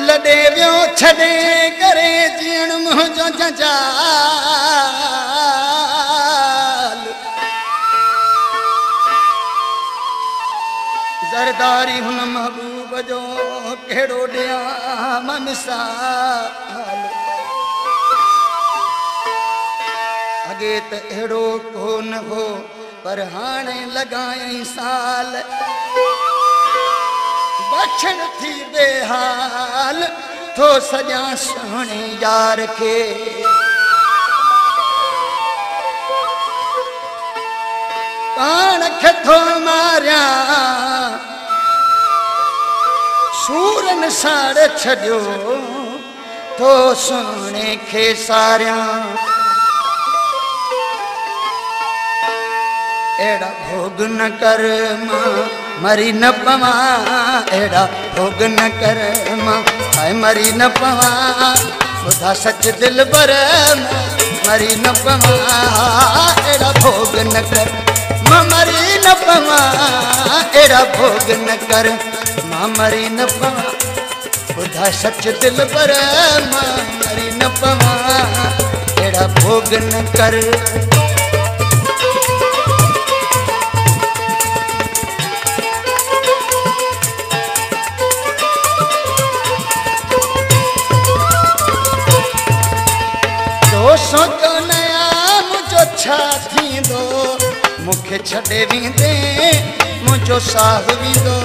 लॾे वियो छॾे करे जीअण मुंहिंजो जंजाल ज़रदारी हुन महबूब जो कहिड़ो ॾियां मां मिसाल अॻे त अहिड़ो को न हो पर हाणे लॻायईं साल बछड़ थी बेहाल थो सॼा सुहिणे यार खे पाण खे थो मारियां सूरन साड़ छॾियो थो सुहिणे खे सारियां एड़ा भोग न कर मां मरी न पवां एड़ा भोग न कर मां हाय मरी न पवां ॿुधा सच दिल पर मरी न पवां एड़ा भोग न कर मां मरी न पवां एड़ा भोग न कर मां मरी न पवां ॿुधा सच दिल पर मां मरी न पवां एड़ा भोग न कर सोचो नया मुझो छा थींदो मूंखे छॾे वेंदे मुझो साह वेंदो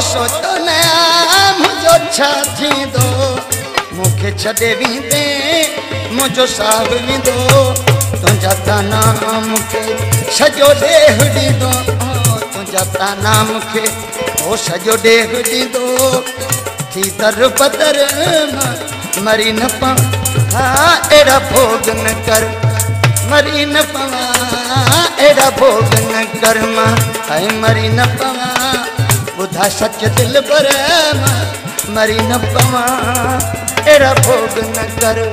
सोचो नया मुझो छा थींदो मूंखे छॾे वेंदे मुझो साह वेंदो तुंहिंजा ताना मूंखे सॼो ॾेह ॾींदो ताना मूंखे ओ सॼो ॾेह ॾींदो थी दर बदर मरी न पवां अहिड़ा भोग न कर मरी न पवां अहिड़ा भोग न कर मां हाय मरी न पवां ॿुधा सच दिल पर मां मरी न पवां अहिड़ा भोग न कर